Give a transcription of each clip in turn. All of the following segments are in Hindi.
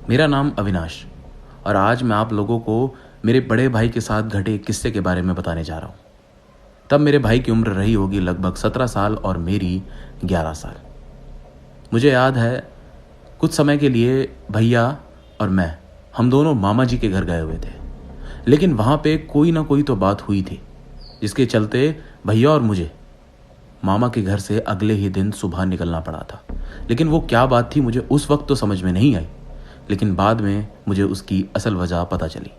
मेरा नाम अविनाश और आज मैं आप लोगों को मेरे बड़े भाई के साथ घटे एक किस्से के बारे में बताने जा रहा हूँ। तब मेरे भाई की उम्र रही होगी लगभग 17 साल और मेरी 11 साल। मुझे याद है कुछ समय के लिए भैया और मैं हम दोनों मामा जी के घर गए हुए थे, लेकिन वहाँ पे कोई ना कोई तो बात हुई थी जिसके चलते भैया और मुझे मामा के घर से अगले ही दिन सुबह निकलना पड़ा था। लेकिन वो क्या बात थी मुझे उस वक्त तो समझ में नहीं आई, लेकिन बाद में मुझे उसकी असल वजह पता चली।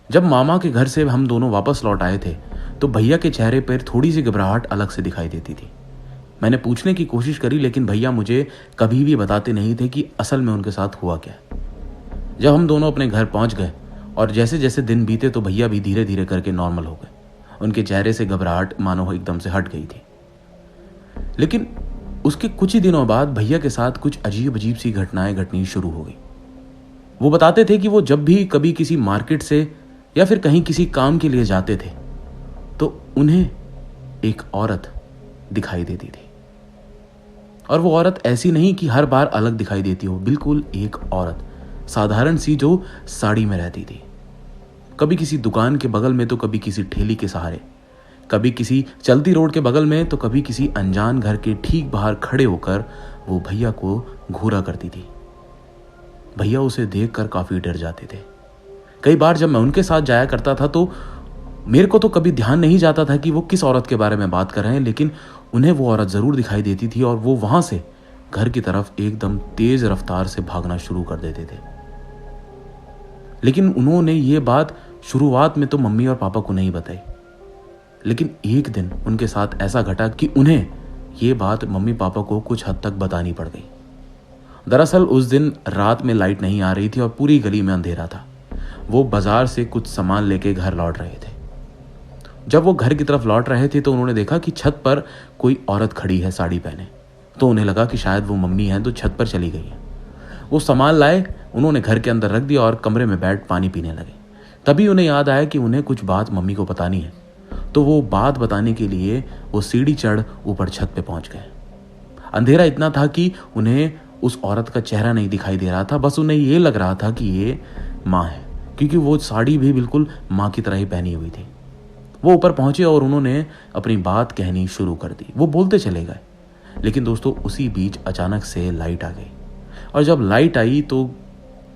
जब मामा के घर से हम दोनों वापस लौट आए थे तो भैया के चेहरे पर थोड़ी सी घबराहट अलग से दिखाई देती थी। मैंने पूछने की कोशिश करी, लेकिन भैया मुझे कभी भी बताते नहीं थे कि असल में उनके साथ हुआ क्या। जब हम दोनों अपने घर पहुंच गए और जैसे जैसे दिन बीते तो भैया भी धीरे धीरे करके नॉर्मल हो गए। उनके चेहरे से घबराहट मानो एकदम से हट गई थी। लेकिन उसके कुछ ही दिनों बाद भैया के साथ कुछ अजीब अजीब सी घटनाएं घटनी शुरू हो गई। वो बताते थे कि वो जब भी कभी किसी मार्केट से या फिर कहीं किसी काम के लिए जाते थे तो उन्हें एक औरत दिखाई देती थी। और वो औरत ऐसी नहीं कि हर बार अलग दिखाई देती हो, बिल्कुल एक औरत साधारण सी जो साड़ी में रहती थी। कभी किसी दुकान के बगल में तो कभी किसी ठेली के सहारे, कभी किसी चलती रोड के बगल में तो कभी किसी अनजान घर के ठीक बाहर खड़े होकर वो भैया को घूरा करती थी। भैया उसे देखकर काफी डर जाते थे। कई बार जब मैं उनके साथ जाया करता था तो मेरे को तो कभी ध्यान नहीं जाता था कि वो किस औरत के बारे में बात कर रहे हैं, लेकिन उन्हें वो औरत जरूर दिखाई देती थी और वो वहां से घर की तरफ एकदम तेज रफ्तार से भागना शुरू कर देते थे। लेकिन उन्होंने ये बात शुरुआत में तो मम्मी और पापा को नहीं बताई, लेकिन एक दिन उनके साथ ऐसा घटा कि उन्हें ये बात मम्मी पापा को कुछ हद तक बतानी पड़ गई। दरअसल उस दिन रात में लाइट नहीं आ रही थी और पूरी गली में अंधेरा था। वो बाजार से कुछ सामान लेके घर लौट रहे थे। जब वो घर की तरफ लौट रहे थे तो उन्होंने देखा कि छत पर कोई औरत खड़ी है साड़ी पहने। तो उन्हें लगा कि शायद वो मम्मी है तो छत पर चली गई है। वो सामान लाए, उन्होंने घर के अंदर रख दिया और कमरे में बैठ पानी पीने लगे। तभी उन्हें याद आया कि उन्हें कुछ बात मम्मी को बतानी है। तो वो बात बताने के लिए वो सीढ़ी चढ़ ऊपर छत पे पहुंच गए। अंधेरा इतना था कि उन्हें उस औरत का चेहरा नहीं दिखाई दे रहा था, बस उन्हें ये लग रहा था कि ये माँ है, क्योंकि वो साड़ी भी बिल्कुल माँ की तरह ही पहनी हुई थी। वो ऊपर पहुंचे और उन्होंने अपनी बात कहनी शुरू कर दी। वो बोलते चले गए, लेकिन दोस्तों उसी बीच अचानक से लाइट आ गई। और जब लाइट आई तो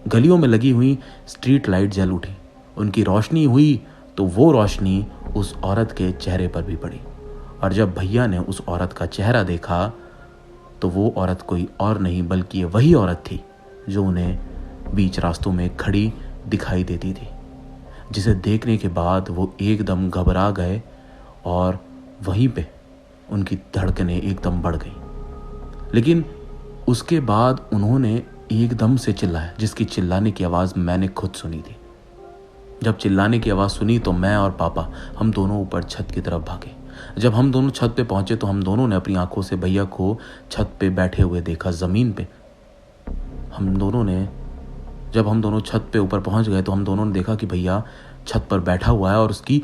गलियों में लगी हुई स्ट्रीट लाइट जल उठी। उनकी रोशनी हुई तो वो रोशनी उस औरत के चेहरे पर भी पड़ी। और जब भैया ने उस औरत का चेहरा देखा तो वो औरत कोई और नहीं बल्कि वही औरत थी जो उन्हें बीच रास्तों में खड़ी दिखाई देती थी, जिसे देखने के बाद वो एकदम घबरा गए और वहीं पे उनकी धड़कनें एकदम बढ़ गई। लेकिन उसके बाद उन्होंने एकदम से चिल्लाया, जिसकी चिल्लाने की आवाज़ मैंने खुद सुनी थी। जब चिल्लाने की आवाज़ सुनी तो मैं और पापा हम दोनों ऊपर छत की तरफ भागे। जब हम दोनों छत पे पहुंचे तो हम दोनों ने अपनी आंखों से भैया को छत पे बैठे हुए देखा, ज़मीन पे। जब हम दोनों छत पे ऊपर पहुंच गए तो हम दोनों ने देखा कि भैया छत पर बैठा हुआ है और उसकी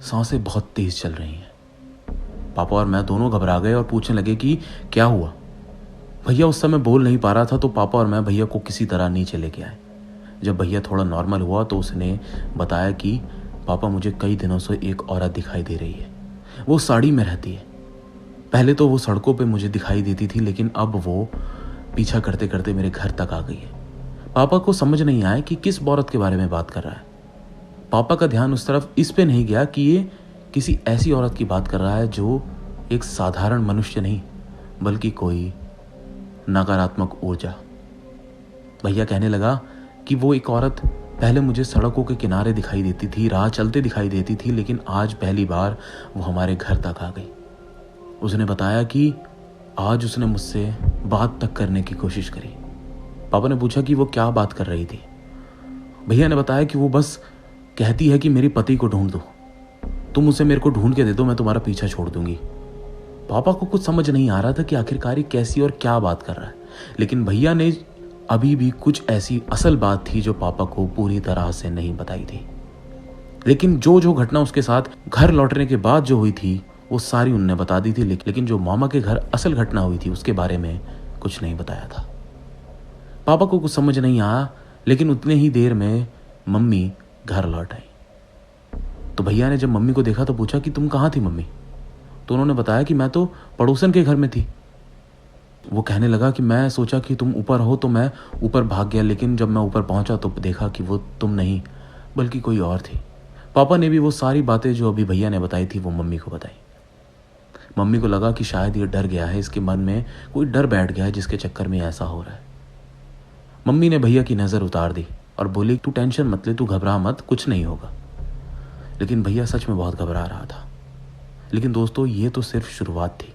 सांसें बहुत तेज चल रही हैं। पापा और मैं दोनों घबरा गए और पूछने लगे कि क्या हुआ। भैया उस समय बोल नहीं पा रहा था तो पापा और मैं भैया को किसी तरह नीचे लेके आए। जब भैया थोड़ा नॉर्मल हुआ तो उसने बताया कि पापा मुझे कई दिनों से एक औरत दिखाई दे रही है, वो साड़ी में रहती है। पहले तो वो सड़कों पे मुझे दिखाई देती थी, लेकिन अब वो पीछा करते करते मेरे घर तक आ गई है। पापा को समझ नहीं आया कि किस औरत के बारे में बात कर रहा है। पापा का ध्यान उस तरफ इस पे नहीं गया कि ये किसी ऐसी औरत की बात कर रहा है जो एक साधारण मनुष्य नहीं बल्कि कोई नकारात्मक ऊर्जा। भैया कहने लगा कि वो एक औरत पहले मुझे सड़कों के किनारे दिखाई देती थी, राह चलते दिखाई देती थी, लेकिन आज पहली बार वो हमारे घर तक आ गई। उसने बताया कि आज उसने मुझसे बात तक करने की कोशिश करी। पापा ने पूछा कि वो क्या बात कर रही थी। भैया ने बताया कि वो बस कहती है कि मेरे पति को ढूंढ दो, तुम उसे मेरे को ढूंढ के दे दो, मैं तुम्हारा पीछा छोड़ दूंगी। पापा को कुछ समझ नहीं आ रहा था कि आखिरकार ये कैसी और क्या बात कर रहा है, लेकिन भैया ने अभी भी कुछ ऐसी असल बात थी जो पापा को पूरी तरह से नहीं बताई थी। लेकिन जो घटना उसके साथ घर लौटने के बाद जो हुई थी वो सारी उनने बता दी थी, लेकिन जो मामा के घर असल घटना हुई थी उसके बारे में कुछ नहीं बताया था। पापा को कुछ समझ नहीं आया, लेकिन उतने ही देर में मम्मी घर लौट आई। तो भैया ने जब मम्मी को देखा तो पूछा कि तुम कहाँ थी मम्मी? तो उन्होंने बताया कि मैं तो पड़ोसन के घर में थी। वो कहने लगा कि मैं सोचा कि तुम ऊपर हो तो मैं ऊपर भाग गया, लेकिन जब मैं ऊपर पहुंचा तो देखा कि वो तुम नहीं बल्कि कोई और थी। पापा ने भी वो सारी बातें जो अभी भैया ने बताई थी वो मम्मी को बताई। मम्मी को लगा कि शायद ये डर गया है, इसके मन में कोई डर बैठ गया है जिसके चक्कर में ऐसा हो रहा है। मम्मी ने भैया की नज़र उतार दी और बोली, तू टेंशन मत ले, तू घबरा मत, कुछ नहीं होगा। लेकिन भैया सच में बहुत घबरा रहा था। लेकिन दोस्तों, ये तो सिर्फ शुरुआत थी।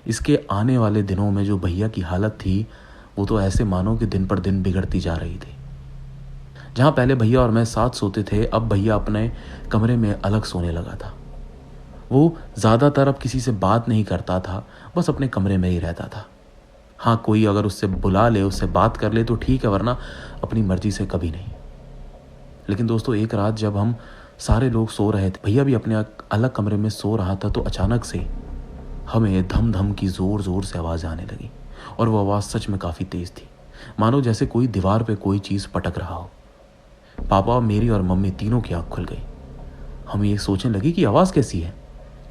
इसके आने वाले दिनों में जो भैया की हालत थी वो तो ऐसे मानो कि दिन पर दिन बिगड़ती जा रही थी। जहाँ पहले भैया और मैं साथ सोते थे, अब भैया अपने कमरे में अलग सोने लगा था। वो ज़्यादातर अब किसी से बात नहीं करता था, बस अपने कमरे में ही रहता था। हाँ, कोई अगर उससे बुला ले, उससे बात कर ले तो ठीक है, वरना अपनी मर्जी से कभी नहीं। लेकिन दोस्तों, एक रात जब हम सारे लोग सो रहे थे, भैया भी अपने अलग कमरे में सो रहा था, तो अचानक से हमें धम धम की ज़ोर ज़ोर से आवाज़ आने लगी। और वो आवाज़ सच में काफ़ी तेज़ थी, मानो जैसे कोई दीवार पे कोई चीज़ पटक रहा हो। पापा, मेरी और मम्मी तीनों की आँख खुल गई। हम ये सोचने लगे कि आवाज़ कैसी है।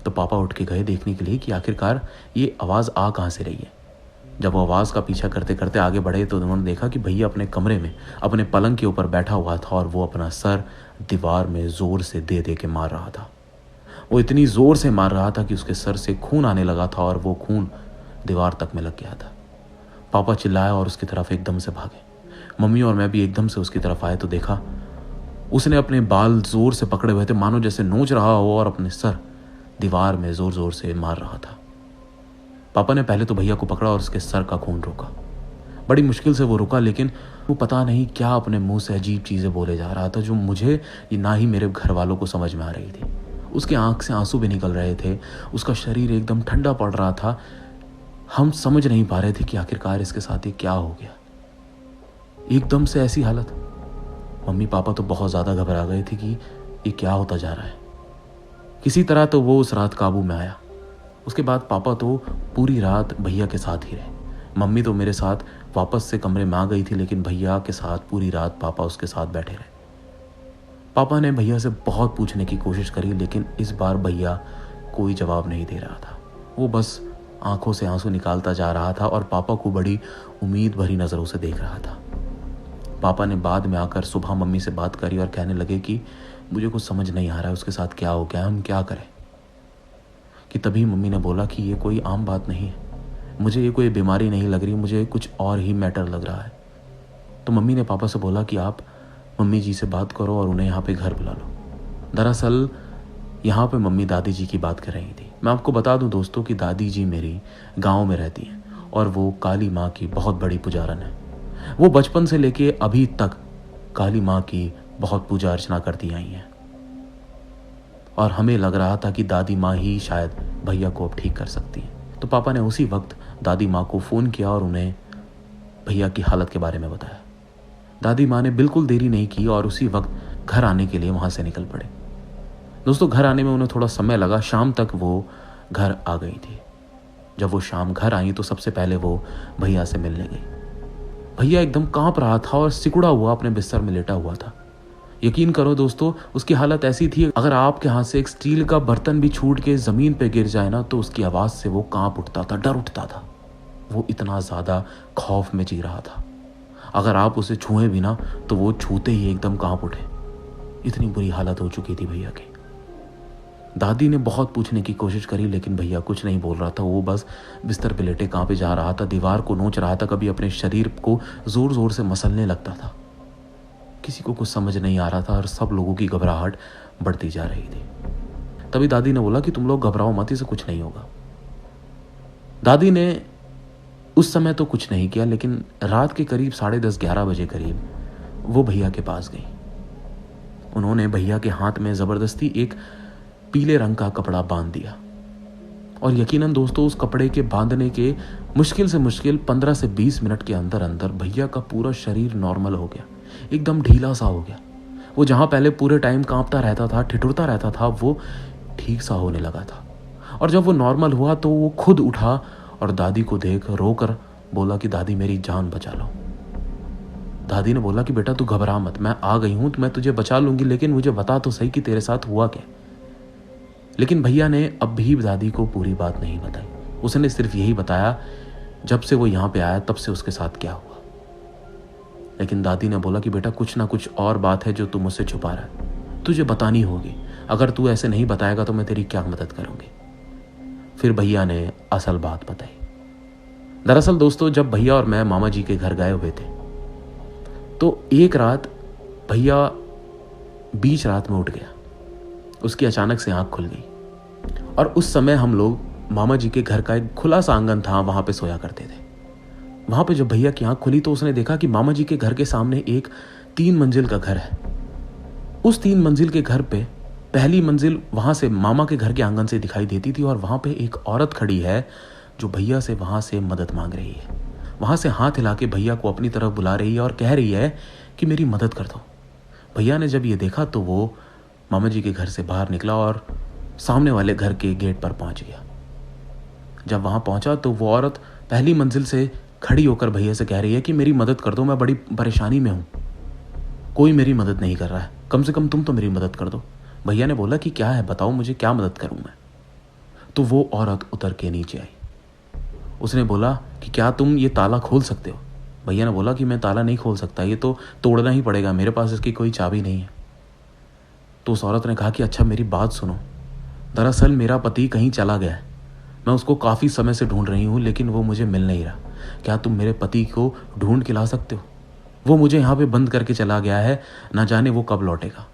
तो पापा उठ के गए देखने के लिए कि आखिरकार ये आवाज़ आ कहाँ से रही है। जब वो आवाज़ का पीछा करते करते आगे बढ़े तो उन्होंने देखा कि भैया अपने कमरे में अपने पलंग के ऊपर बैठा हुआ था और वो अपना सर दीवार में ज़ोर से दे दे के मार रहा था। वो इतनी ज़ोर से मार रहा था कि उसके सर से खून आने लगा था और वो खून दीवार तक में लग गया था। पापा चिल्लाया और उसकी तरफ एकदम से भागे। मम्मी और मैं भी एकदम से उसकी तरफ आए तो देखा उसने अपने बाल ज़ोर से पकड़े हुए थे, मानो जैसे नोच रहा हो, और अपने सर दीवार में ज़ोर ज़ोर से मार रहा था। पापा ने पहले तो भैया को पकड़ा और उसके सर का खून रोका। बड़ी मुश्किल से वो रुका, लेकिन वो पता नहीं क्या अपने मुंह से अजीब चीज़ें बोले जा रहा था जो मुझे ना ही मेरे घर वालों को समझ में आ रही थी। उसके आंख से आंसू भी निकल रहे थे, उसका शरीर एकदम ठंडा पड़ रहा था। हम समझ नहीं पा रहे थे कि आखिरकार इसके साथ ये क्या हो गया, एकदम से ऐसी हालत। मम्मी पापा तो बहुत ज़्यादा घबरा गए थे कि ये क्या होता जा रहा है। किसी तरह तो वो उस रात काबू में आया। उसके बाद पापा तो पूरी रात भैया के साथ ही रहे। मम्मी तो मेरे साथ वापस से कमरे में आ गई थी, लेकिन भैया के साथ पूरी रात पापा उसके साथ बैठे रहे। पापा ने भैया से बहुत पूछने की कोशिश करी, लेकिन इस बार भैया कोई जवाब नहीं दे रहा था। वो बस आंखों से आंसू निकालता जा रहा था और पापा को बड़ी उम्मीद भरी नज़रों से देख रहा था। पापा ने बाद में आकर सुबह मम्मी से बात करी और कहने लगे कि मुझे कुछ समझ नहीं आ रहा है, उसके साथ क्या हो गया, हम क्या करें। कि तभी मम्मी ने बोला कि ये कोई आम बात नहीं है, मुझे ये कोई बीमारी नहीं लग रही, मुझे कुछ और ही मैटर लग रहा है। तो मम्मी ने पापा से बोला कि आप मम्मी जी से बात करो और उन्हें यहाँ पे घर बुला लो। दरअसल यहाँ पे मम्मी दादी जी की बात कर रही थी। मैं आपको बता दूं दोस्तों कि दादी जी मेरी गांव में रहती हैं और वो काली माँ की बहुत बड़ी पुजारन है। वो बचपन से लेके अभी तक काली माँ की बहुत पूजा अर्चना करती आई हैं और हमें लग रहा था कि दादी माँ ही शायद भैया को अब ठीक कर सकती हैं। तो पापा ने उसी वक्त दादी माँ को फ़ोन किया और उन्हें भैया की हालत के बारे में बताया। दादी माँ ने बिल्कुल देरी नहीं की और उसी वक्त घर आने के लिए वहाँ से निकल पड़े। दोस्तों, घर आने में उन्हें थोड़ा समय लगा, शाम तक वो घर आ गई थी। जब वो शाम घर आई तो सबसे पहले वो भैया से मिलने गई। भैया एकदम कांप रहा था और सिकुड़ा हुआ अपने बिस्तर में लेटा हुआ था। यकीन करो दोस्तों, उसकी हालत ऐसी थी, अगर आपके हाथ से एक स्टील का बर्तन भी छूट के ज़मीन पे गिर जाए ना तो उसकी आवाज़ से वो कांप उठता था, डर उठता था। वो इतना ज़्यादा खौफ में जी रहा था, अगर आप उसे छुएं भी ना तो वो छूते ही एकदम कांप उठे। इतनी बुरी हालत हो चुकी थी भैया की। दादी ने बहुत पूछने की कोशिश करी, लेकिन भैया कुछ नहीं बोल रहा था। वो बस बिस्तर पे लेटे कांपे जा रहा था, दीवार को नोच रहा था, कभी अपने शरीर को ज़ोर ज़ोर से मसलने लगता था। किसी को कुछ समझ नहीं आ रहा था और सब लोगों की घबराहट बढ़ती जा रही थी। तभी दादी ने बोला कि तुम लोग घबराओ मत, इसे कुछ नहीं होगा। दादी ने उस समय तो कुछ नहीं किया, लेकिन रात के करीब 10:30-11 बजे करीब वो भैया के पास गई। उन्होंने भैया के हाथ में ज़बरदस्ती एक पीले रंग का कपड़ा बांध दिया और यकीनन दोस्तों, उस कपड़े के बांधने के मुश्किल से मुश्किल 15 से 20 मिनट के अंदर अंदर भैया का पूरा शरीर नॉर्मल हो गया, एकदम ढीला सा हो गया। वो जहाँ पहले पूरे टाइम कांपता रहता था, ठिठुरता रहता था, वो ठीक सा होने लगा था। और जब वो नॉर्मल हुआ तो वो खुद उठा और दादी को देख रोकर बोला कि दादी मेरी जान बचा लो। दादी ने बोला कि बेटा तू घबरा मत, मैं आ गई हूँ, मैं तुझे बचा लूंगी, लेकिन मुझे बता तो सही कि तेरे साथ हुआ क्या। लेकिन भैया ने अब भी दादी को पूरी बात नहीं बताई। उसने सिर्फ यही बताया जब से वो यहाँ पे आया तब से उसके साथ क्या हुआ। लेकिन दादी ने बोला कि बेटा कुछ ना कुछ और बात है जो तू मुझसे छुपा रहा है, तुझे बतानी होगी। अगर तू ऐसे नहीं बताएगा तो मैं तेरी क्या मदद करूंगी। फिर भैया ने असल बात बताई। दरअसल दोस्तों, जब भैया और मैं मामा जी के घर गए हुए थे तो एक रात भैया बीच रात में उठ गया। उसकी अचानक से आंख खुल गई और उस समय हम लोग मामा जी के घर का एक खुला सा आंगन था, वहां पे सोया करते थे। वहां पे जब भैया की आंख खुली तो उसने देखा कि मामा जी के घर के सामने एक 3 मंजिल का घर है। उस 3 मंजिल के घर पे पहली मंजिल वहां से मामा के घर के आंगन से दिखाई देती थी और वहां पे एक औरत खड़ी है जो भैया से वहां से मदद मांग रही है। वहां से हाथ हिला के भैया को अपनी तरफ बुला रही है और कह रही है कि मेरी मदद कर दो। भैया ने जब ये देखा तो वो मामा जी के घर से बाहर निकला और सामने वाले घर के गेट पर पहुंच गया। जब वहां पहुंचा तो वो औरत पहली मंजिल से खड़ी होकर भैया से कह रही है कि मेरी मदद कर दो, मैं बड़ी परेशानी में हूं, कोई मेरी मदद नहीं कर रहा है, कम से कम तुम तो मेरी मदद कर दो। भैया ने बोला कि क्या है, बताओ मुझे, क्या मदद करूं मैं। तो वो औरत उतर के नीचे आई। उसने बोला कि क्या तुम ये ताला खोल सकते हो। भैया ने बोला कि मैं ताला नहीं खोल सकता, ये तो तोड़ना ही पड़ेगा, मेरे पास इसकी कोई चाबी नहीं है। तो उस औरत ने कहा कि अच्छा मेरी बात सुनो, दरअसल मेरा पति कहीं चला गया है, मैं उसको काफ़ी समय से ढूंढ रही हूँ लेकिन वो मुझे मिल नहीं रहा। क्या तुम मेरे पति को ढूंढ के ला सकते हो? वो मुझे यहाँ पे बंद करके चला गया है, ना जाने वो कब लौटेगा।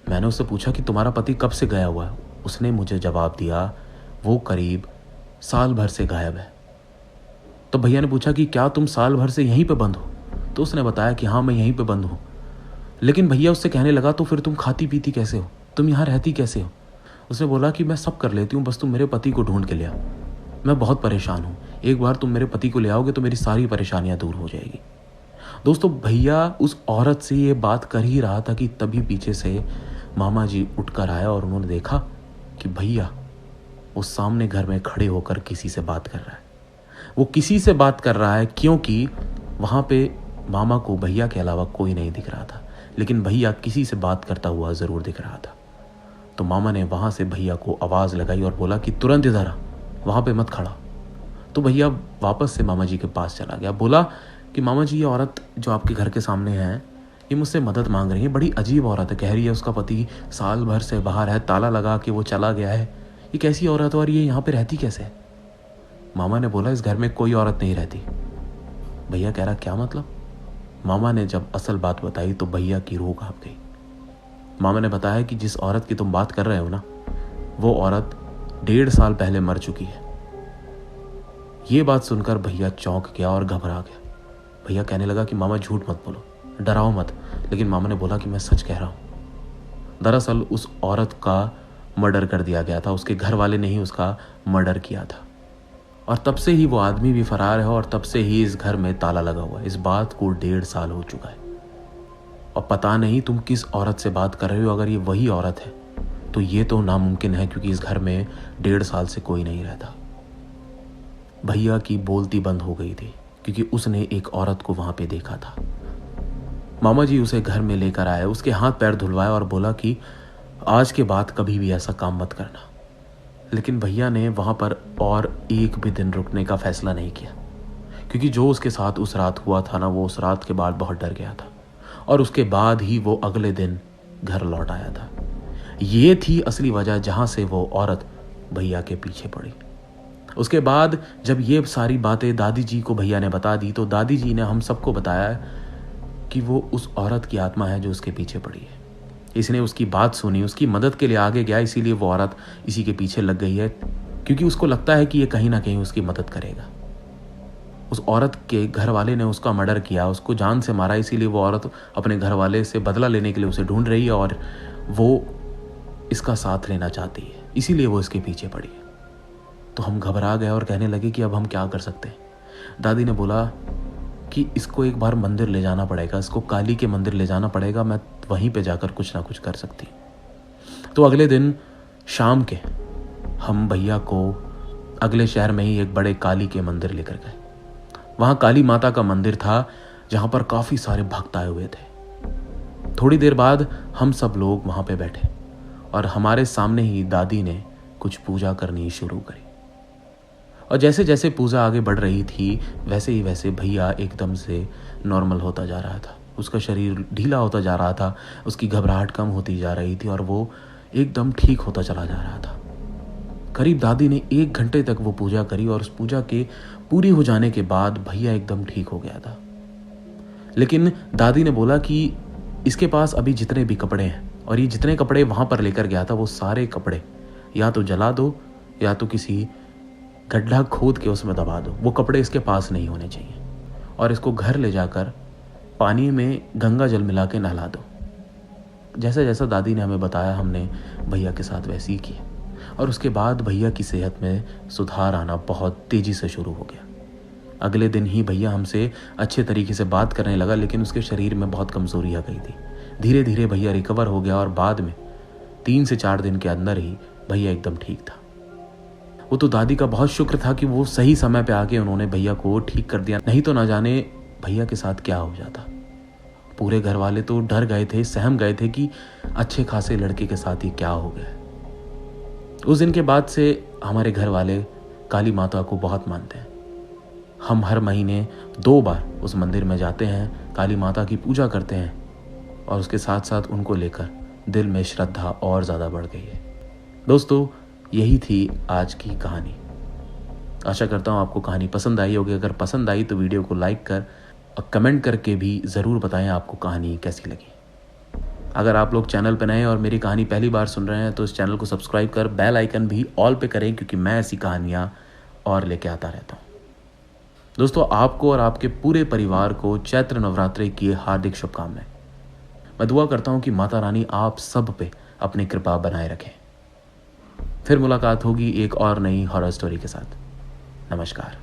मैंने उससे पूछा कि तुम्हारा पति कब से गया हुआ है। उसने मुझे जवाब दिया वो करीब साल भर से गायब है। तो भैया ने पूछा कि क्या तुम साल भर से यहीं पे बंद हो? तो उसने बताया कि हाँ मैं यहीं पे बंद हूँ। लेकिन भैया उससे कहने लगा तो फिर तुम खाती पीती कैसे हो, तुम यहाँ रहती कैसे हो? उसने बोला कि मैं सब कर लेती हूँ, बस तुम मेरे पति को ढूंढ के ले आओ, मैं बहुत परेशान हूँ, एक बार तुम मेरे पति को ले आओगे तो मेरी सारी परेशानियां दूर हो जाएगी। दोस्तों, भैया उस औरत से ये बात कर ही रहा था कि तभी पीछे से मामा जी उठकर आया और उन्होंने देखा कि भैया उस सामने घर में खड़े होकर किसी से बात कर रहा है। वो किसी से बात कर रहा है क्योंकि वहां पे मामा को भैया के अलावा कोई नहीं दिख रहा था, लेकिन भैया किसी से बात करता हुआ जरूर दिख रहा था। तो मामा ने वहां से भैया को आवाज लगाई और बोला कि तुरंत इधर आ, वहां पे मत खड़ा। तो भैया वापस से मामा जी के पास चला गया। बोला कि मामा जी, ये औरत जो आपके घर के सामने है ये मुझसे मदद मांग रही है, बड़ी अजीब औरत है, कह रही है उसका पति साल भर से बाहर है, ताला लगा के वो चला गया है, ये कैसी औरत है और ये यहाँ पे रहती कैसे है? मामा ने बोला इस घर में कोई औरत नहीं रहती। भैया कह रहा क्या मतलब? मामा ने जब असल बात बताई तो भैया की रूह कांप गई। मामा ने बताया कि जिस औरत की तुम बात कर रहे हो ना, वो औरत 1.5 साल पहले मर चुकी है। ये बात सुनकर भैया चौंक गया और घबरा गया। भैया कहने लगा कि मामा झूठ मत बोलो, डराओ मत। लेकिन मामा ने बोला कि मैं सच कह रहा हूं। दरअसल उस औरत का मर्डर कर दिया गया था, उसके घर वाले ने ही उसका मर्डर किया था और तब से ही वो आदमी भी फरार है और तब से ही इस घर में ताला लगा हुआ है। इस बात को 1.5 साल हो चुका है और पता नहीं तुम किस औरत से बात कर रहे हो। अगर ये वही औरत है तो ये तो नामुमकिन है क्योंकि इस घर में 1.5 साल से कोई नहीं रहता। भैया की बोलती बंद हो गई थी क्योंकि उसने एक औरत को वहां पे देखा था। मामा जी उसे घर में लेकर आए, उसके हाथ पैर धुलवाए और बोला कि आज के बाद कभी भी ऐसा काम मत करना। लेकिन भैया ने वहां पर और एक भी दिन रुकने का फैसला नहीं किया क्योंकि जो उसके साथ उस रात हुआ था ना, वो उस रात के बाद बहुत डर गया था और उसके बाद ही वो अगले दिन घर लौट आया था। ये थी असली वजह जहां से वो औरत भैया के पीछे पड़ी। उसके बाद जब ये सारी बातें दादी जी को भैया ने बता दी तो दादी जी ने हम सबको बताया कि वो उस औरत की आत्मा है जो उसके पीछे पड़ी है। इसने उसकी बात सुनी, उसकी मदद के लिए आगे गया, इसीलिए वो औरत इसी के पीछे लग गई है क्योंकि उसको लगता है कि ये कहीं ना कहीं उसकी मदद करेगा। उस औरत के घर वाले ने उसका मर्डर किया, उसको जान से मारा, इसीलिए वो औरत अपने घर वाले से बदला लेने के लिए उसे ढूंढ रही है और वो इसका साथ लेना चाहती है, इसीलिए वो इसके पीछे पड़ी है। तो हम घबरा गए और कहने लगे कि अब हम क्या कर सकते हैं। दादी ने बोला कि इसको एक बार मंदिर ले जाना पड़ेगा, इसको काली के मंदिर ले जाना पड़ेगा, मैं वहीं पे जाकर कुछ ना कुछ कर सकती। तो अगले दिन शाम के हम भैया को अगले शहर में ही एक बड़े काली के मंदिर लेकर गए। वहाँ काली माता का मंदिर था जहां पर काफी सारे भक्त आए हुए थे। थोड़ी देर बाद हम सब लोग वहां पे बैठे और हमारे सामने ही दादी ने कुछ पूजा करनी शुरू करी। और जैसे जैसे पूजा आगे बढ़ रही थी वैसे ही वैसे भैया एकदम से नॉर्मल होता जा रहा था। उसका शरीर ढीला होता जा रहा था, उसकी घबराहट कम होती जा रही थी और वो एकदम ठीक होता चला जा रहा था। करीब दादी ने 1 घंटे तक वो पूजा करी और उस पूजा के पूरी हो जाने के बाद भैया एकदम ठीक हो गया था। लेकिन दादी ने बोला कि इसके पास अभी जितने भी कपड़े हैं और ये जितने कपड़े वहां पर लेकर गया था वो सारे कपड़े या तो जला दो या तो किसी गड्ढा खोद के उसमें दबा दो। वो कपड़े इसके पास नहीं होने चाहिए और इसको घर ले जाकर पानी में गंगा जल मिला के नहला दो। जैसा जैसा दादी ने हमें बताया हमने भैया के साथ वैसे ही किया और उसके बाद भैया की सेहत में सुधार आना बहुत तेजी से शुरू हो गया। अगले दिन ही भैया हमसे अच्छे तरीके से बात करने लगा, लेकिन उसके शरीर में बहुत कमजोरी आ गई थी। धीरे धीरे भैया रिकवर हो गया और बाद में 3 से 4 दिन के अंदर ही भैया एकदम ठीक था। वो तो दादी का बहुत शुक्र था कि वो सही समय पे आके उन्होंने भैया को ठीक कर दिया, नहीं तो ना जाने भैया के साथ क्या हो जाता। पूरे घर वाले तो डर गए थे, सहम गए थे कि अच्छे खासे लड़के के साथ ही क्या हो गया। उस दिन के बाद से हमारे घर वाले काली माता को बहुत मानते हैं। हम हर महीने 2 बार उस मंदिर में जाते हैं, काली माता की पूजा करते हैं और उसके साथ साथ उनको लेकर दिल में श्रद्धा और ज़्यादा बढ़ गई है। दोस्तों, यही थी आज की कहानी। आशा करता हूँ आपको कहानी पसंद आई होगी। अगर पसंद आई तो वीडियो को लाइक कर और कमेंट करके भी ज़रूर बताएं आपको कहानी कैसी लगी। अगर आप लोग चैनल पर नए और मेरी कहानी पहली बार सुन रहे हैं तो इस चैनल को सब्सक्राइब कर बेल आइकन भी ऑल पे करें, क्योंकि मैं ऐसी कहानियाँ और लेके आता रहता हूँ। दोस्तों, आपको और आपके पूरे परिवार को चैत्र नवरात्रि की हार्दिक शुभकामनाएं। मैं दुआ करता हूँ कि माता रानी आप सब पे अपनी कृपा बनाए रखें। फिर मुलाकात होगी एक और नई हॉरर स्टोरी के साथ। नमस्कार।